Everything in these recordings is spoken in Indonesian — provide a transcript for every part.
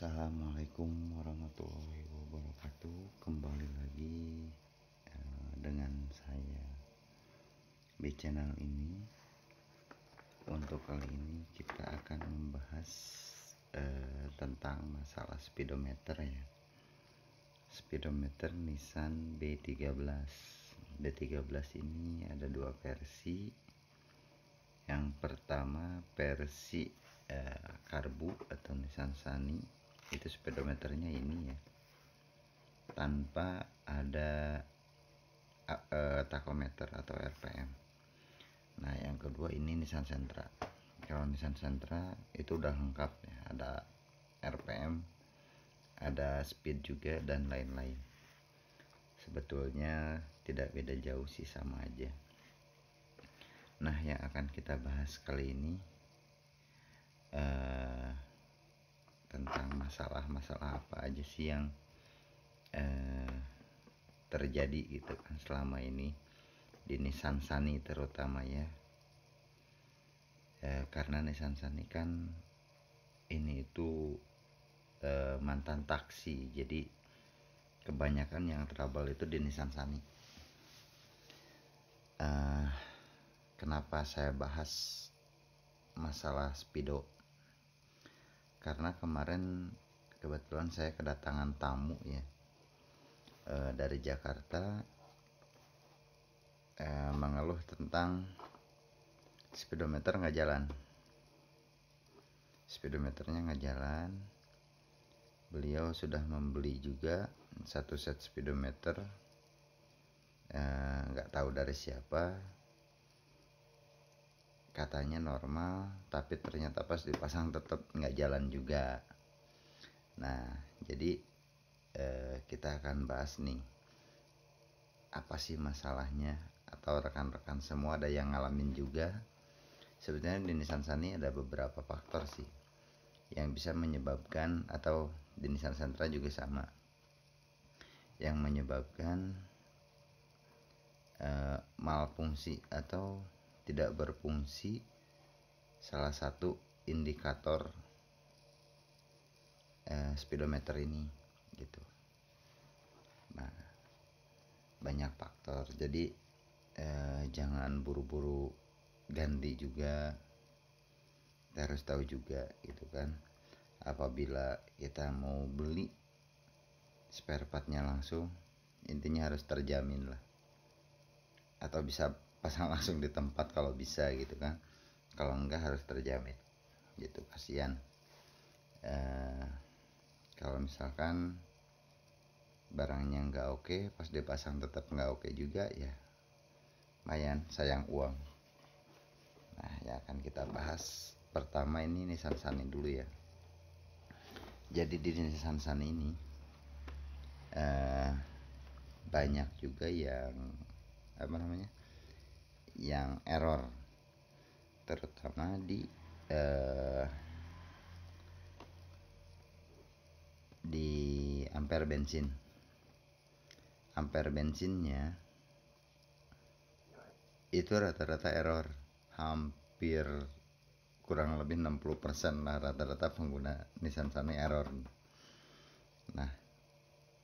Assalamualaikum warahmatullahi wabarakatuh. Kembali lagi dengan saya di channel ini. Untuk kali ini kita akan membahas tentang masalah speedometer ya. Speedometer Nissan B13. B13 ini ada dua versi. Yang pertama versi karbu atau Nissan Sunny, itu speedometernya ini ya, tanpa ada tachometer atau RPM. Nah yang kedua ini Nissan Sentra. Kalau Nissan Sentra itu udah lengkap ya, ada RPM, ada speed juga dan lain-lain. Sebetulnya tidak beda jauh sih, sama aja. Nah yang akan kita bahas kali ini tentang masalah-masalah apa aja sih yang terjadi gitu kan selama ini di Nissan Sunny terutama ya. Karena Nissan Sunny kan ini itu mantan taksi, jadi kebanyakan yang trouble itu di Nissan Sunny. Kenapa saya bahas masalah speedo? Karena kemarin kebetulan saya kedatangan tamu ya dari Jakarta, mengeluh tentang speedometer nggak jalan. Speedometernya nggak jalan. Beliau sudah membeli juga satu set speedometer, nggak tahu dari siapa. Katanya normal, tapi ternyata pas dipasang tetap nggak jalan juga. Nah jadi kita akan bahas nih, apa sih masalahnya, atau rekan-rekan semua ada yang ngalamin juga. Sebenarnya di Nissan Sunny ada beberapa faktor sih yang bisa menyebabkan, atau di Nissan Sentra juga sama, yang menyebabkan malfungsi atau tidak berfungsi salah satu indikator speedometer ini gitu. Nah banyak faktor, jadi jangan buru-buru ganti juga. Kita harus tahu juga gitu kan, apabila kita mau beli spare partnya langsung, intinya harus terjamin lah, atau bisa pasang langsung di tempat kalau bisa gitu kan. Kalau enggak harus terjamin gitu, kasihan kalau misalkan barangnya nggak oke, pas dipasang tetap nggak oke juga ya, lumayan sayang uang. Nah yang akan kita bahas pertama ini Nissan Sunny dulu ya. Jadi di Nissan Sunny ini banyak juga yang yang error, terutama di ampere bensin. Ampere bensinnya itu rata-rata error, hampir kurang lebih 60% lah rata-rata pengguna Nissan Sunny error. Nah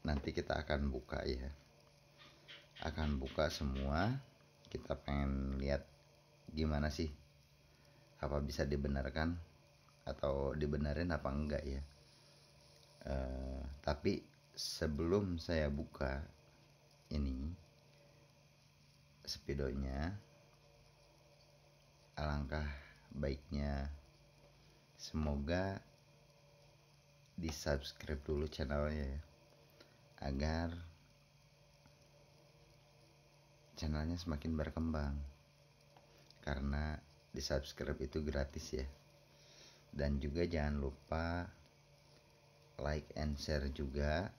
nanti kita akan buka ya, akan buka semua. Kita pengen lihat gimana sih, apa bisa dibenarkan atau dibenerin apa enggak ya. Tapi sebelum saya buka ini speedonya, alangkah baiknya semoga di subscribe dulu channelnya ya, agar channelnya semakin berkembang. Karena di subscribe itu gratis ya. Dan juga jangan lupa like and share juga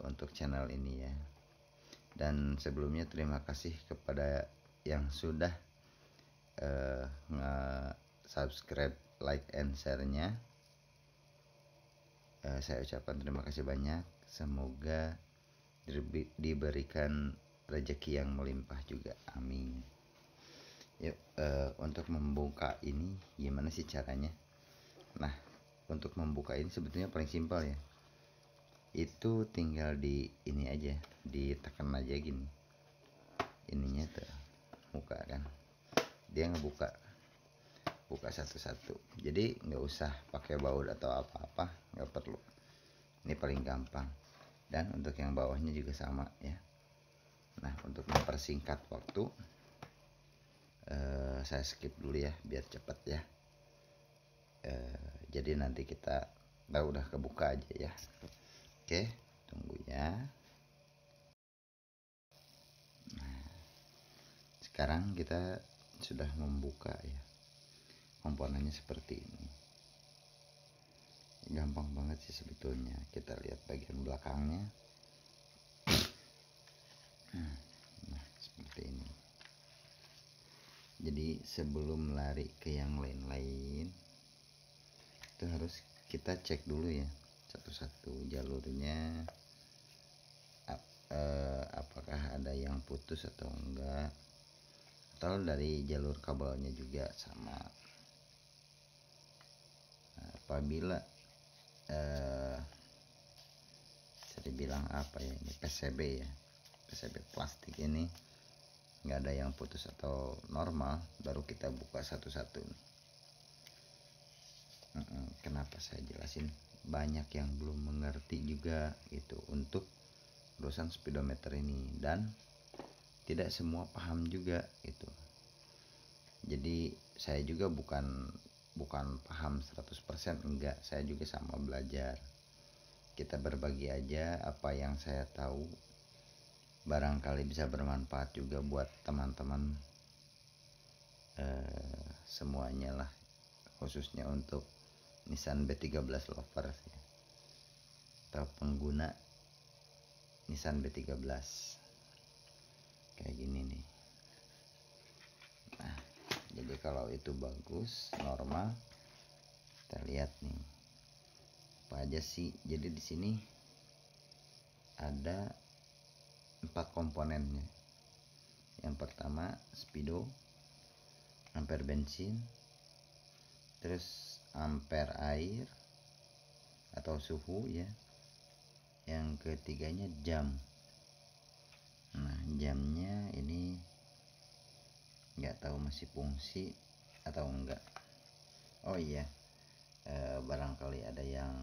untuk channel ini ya. Dan sebelumnya terima kasih kepada yang sudah nge-subscribe, like and share-nya. Saya ucapkan terima kasih banyak. Semoga diberikan rezeki yang melimpah juga, amin. Yuk, untuk membuka ini gimana sih caranya? Nah untuk membuka ini sebetulnya paling simpel ya, itu tinggal di ini aja, ditekan aja gini ininya tuh, buka kan, dia ngebuka satu-satu, jadi nggak usah pakai baut atau apa-apa, nggak perlu, ini paling gampang. Dan untuk yang bawahnya juga sama ya. Nah, untuk mempersingkat waktu, saya skip dulu ya biar cepat ya. Jadi nanti kita udah kebuka aja ya. Oke, tunggu ya. Nah, sekarang kita sudah membuka ya. Komponennya seperti ini. Gampang banget sih sebetulnya. Kita lihat bagian belakangnya. Nah, seperti ini. Jadi sebelum lari ke yang lain-lain, itu harus kita cek dulu ya satu-satu jalurnya, apakah ada yang putus atau enggak, atau dari jalur kabelnya juga sama. Nah, apabila bisa dibilang apa ya, ini PCB ya, PCB plastik ini nggak ada yang putus atau normal, baru kita buka satu-satu nih. Kenapa saya jelasin, banyak yang belum mengerti juga itu untuk urusan speedometer ini, dan tidak semua paham juga itu. Jadi saya juga bukan paham 100%, enggak, saya juga sama belajar. Kita berbagi aja apa yang saya tahu, barangkali bisa bermanfaat juga buat teman-teman semuanya lah, khususnya untuk Nissan B13 lovers ya, atau pengguna Nissan B13 kayak gini nih. Nah, jadi kalau itu bagus, normal, kita lihat nih apa aja sih. Jadi di sini ada 4 komponennya. Yang pertama speedo, ampere bensin, terus ampere air atau suhu ya. Yang ketiganya jam. Nah, jamnya ini nggak tahu masih fungsi atau enggak. Oh iya, barangkali ada yang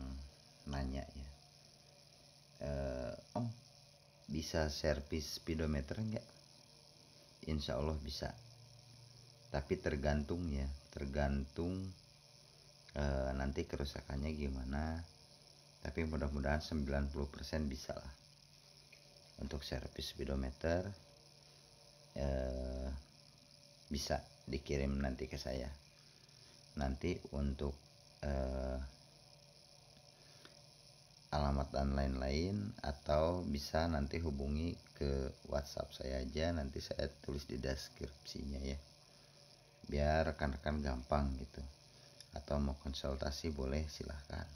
nanya ya, Om, bisa servis speedometer enggak? Insya Allah bisa, tapi tergantung ya, nanti kerusakannya gimana. Tapi mudah-mudahan 90% bisa lah untuk servis speedometer. Bisa dikirim nanti ke saya. Nanti untuk alamat dan lain-lain, atau bisa nanti hubungi ke WhatsApp saya aja, nanti saya tulis di deskripsinya ya, biar rekan-rekan gampang gitu. Atau mau konsultasi boleh, silahkan.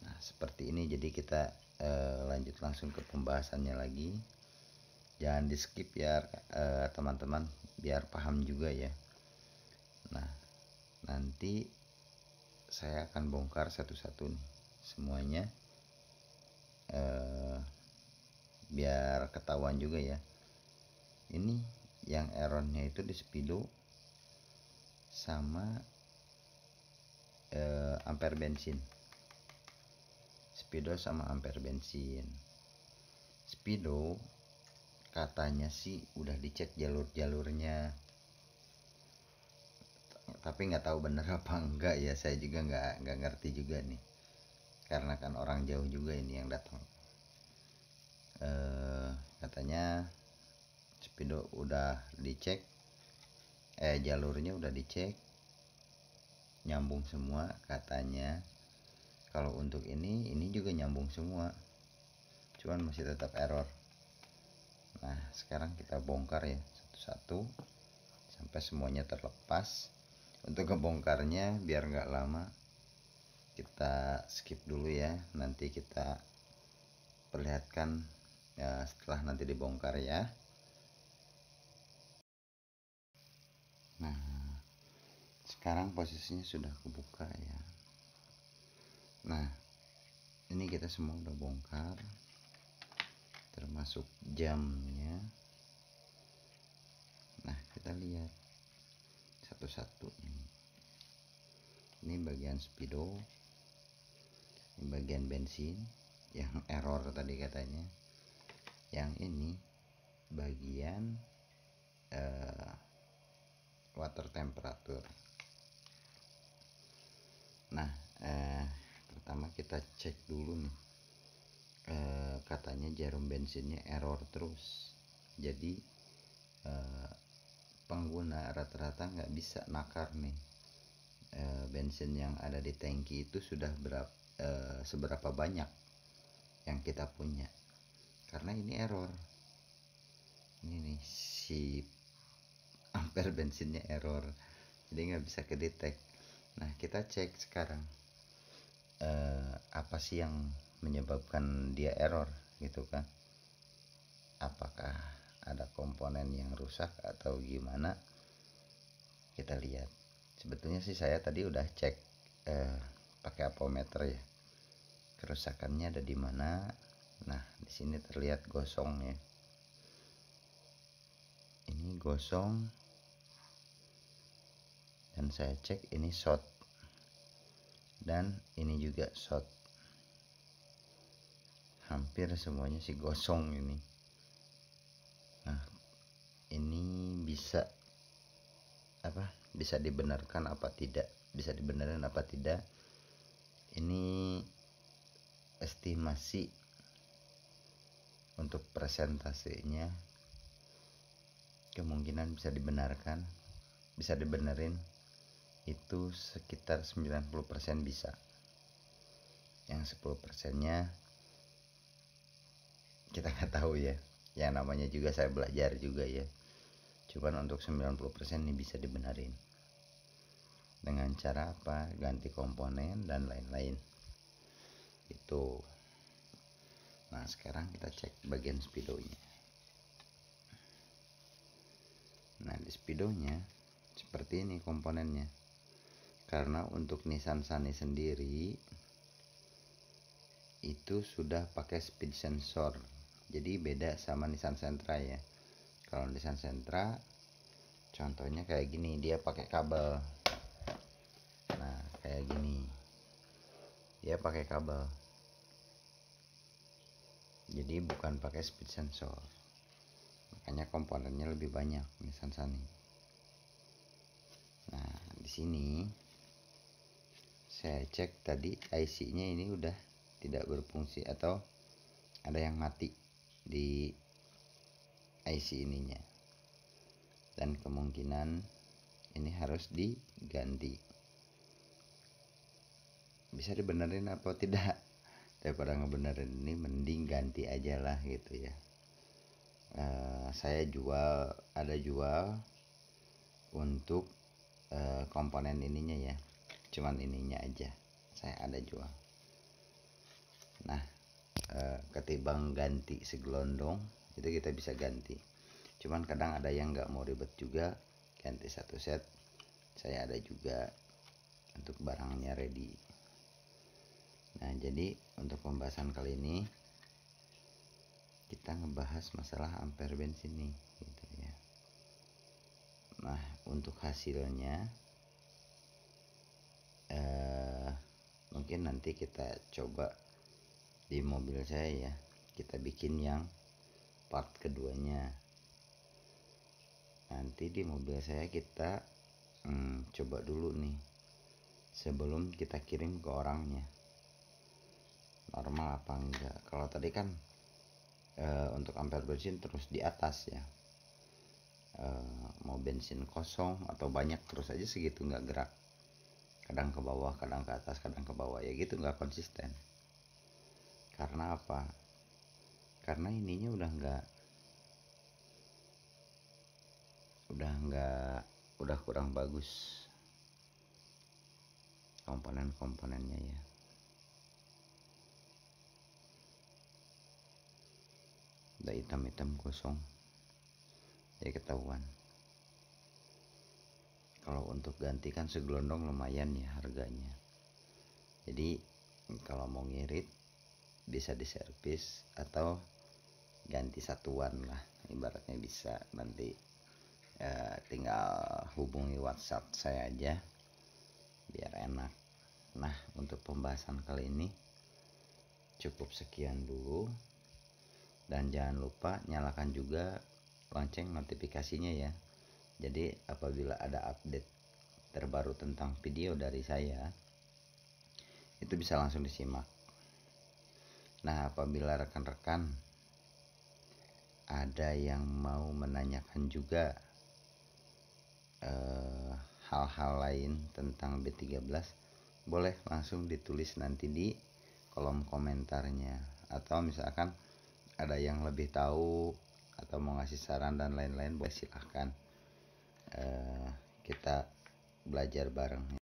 Nah, seperti ini. Jadi kita lanjut langsung ke pembahasannya lagi. Jangan di skip ya teman-teman, biar paham juga ya. Nah, nanti saya akan bongkar satu-satu nih semuanya, biar ketahuan juga ya. Ini yang errornya itu di speedo sama ampere bensin. Speedo sama ampere bensin. Speedo katanya sih udah dicek jalurnya, tapi nggak tahu bener apa enggak ya. Saya juga nggak ngerti juga nih, karena kan orang jauh juga ini yang datang. Katanya speedo udah dicek, jalurnya udah dicek, nyambung semua katanya. Kalau untuk ini juga nyambung semua, cuman masih tetap error. Nah, sekarang kita bongkar ya satu-satu sampai semuanya terlepas. Untuk ngebongkarnya biar nggak lama, kita skip dulu ya, nanti kita perlihatkan ya setelah nanti dibongkar ya. Nah, Sekarang posisinya sudah kebuka ya. Nah, ini kita semua udah bongkar, termasuk jamnya. Nah, kita lihat satu-satu ini. Ini bagian speedo, ini bagian bensin yang error tadi katanya. Yang ini bagian water temperature. Nah, pertama kita cek dulu nih. Katanya jarum bensinnya error terus. Jadi pengguna rata-rata nggak bisa nakar nih bensin yang ada di tangki itu sudah seberapa banyak yang kita punya, karena ini error. Ini nih si ampere bensinnya error, jadi nggak bisa kedetek. Nah, kita cek sekarang apa sih yang menyebabkan dia error gitu kan. Apakah ada komponen yang rusak atau gimana? Kita lihat. Sebetulnya sih saya tadi udah cek pakai apometer ya, kerusakannya ada di mana. Nah, di sini terlihat gosong ya. Ini gosong, dan saya cek ini short, dan ini juga short. Hampir semuanya sih gosong ini. Nah, ini bisa dibenarkan apa tidak? Bisa dibenarkan apa tidak? Ini estimasi untuk persentasenya, kemungkinan bisa dibenarkan, bisa dibenerin itu sekitar 90% bisa. Yang 10%-nya kita nggak tahu ya. Yang namanya juga saya belajar juga ya. Cuman untuk 90% ini bisa dibenerin. Dengan cara apa? Ganti komponen dan lain-lain. Itu. Nah, sekarang kita cek bagian speedonya. Nah, di speedonya seperti ini komponennya. Karena untuk Nissan Sunny sendiri itu sudah pakai speed sensor. Jadi beda sama Nissan Sentra ya. Kalau Nissan Sentra contohnya kayak gini, dia pakai kabel. Nah, kayak gini. Dia pakai kabel. Jadi bukan pakai speed sensor. Makanya komponennya lebih banyak Nissan Sunny. Nah, di sini saya cek tadi IC-nya ini udah tidak berfungsi atau ada yang mati di IC ininya. Dan kemungkinan ini harus diganti. Bisa dibenerin apa tidak? Daripada ngebenerin ini mending ganti aja lah gitu ya. Saya ada jual untuk komponen ininya ya, cuman ininya aja saya ada jual. Nah, ketimbang ganti segelondong itu kita bisa ganti. Cuman kadang ada yang nggak mau ribet juga, ganti satu set saya ada juga untuk barangnya ready. Nah, jadi untuk pembahasan kali ini kita ngebahas masalah ampere bensin nih gitu ya. Nah, untuk hasilnya mungkin nanti kita coba di mobil saya ya, kita bikin yang part keduanya. Nanti di mobil saya kita coba dulu nih sebelum kita kirim ke orangnya, normal apa enggak. Kalau tadi kan untuk ampere bensin terus di atas ya, mau bensin kosong atau banyak terus aja segitu, nggak gerak. Kadang ke bawah, kadang ke atas, kadang ke bawah, ya gitu, nggak konsisten. Karena apa? Karena ininya udah kurang bagus komponen-komponennya ya. Udah hitam-hitam kosong, ya ketahuan. Kalau untuk ganti kan segelondong lumayan ya harganya. Jadi kalau mau ngirit bisa diservis atau ganti satuan lah, ibaratnya bisa. Nanti tinggal hubungi WhatsApp saya aja biar enak. Nah, untuk pembahasan kali ini cukup sekian dulu, dan jangan lupa nyalakan juga lonceng notifikasinya ya. Jadi apabila ada update terbaru tentang video dari saya, itu bisa langsung disimak. Nah, apabila rekan-rekan ada yang mau menanyakan juga hal-hal lain tentang B13, boleh langsung ditulis nanti di kolom komentarnya. Atau misalkan ada yang lebih tahu atau mau ngasih saran dan lain-lain, boleh silahkan kita belajar bareng.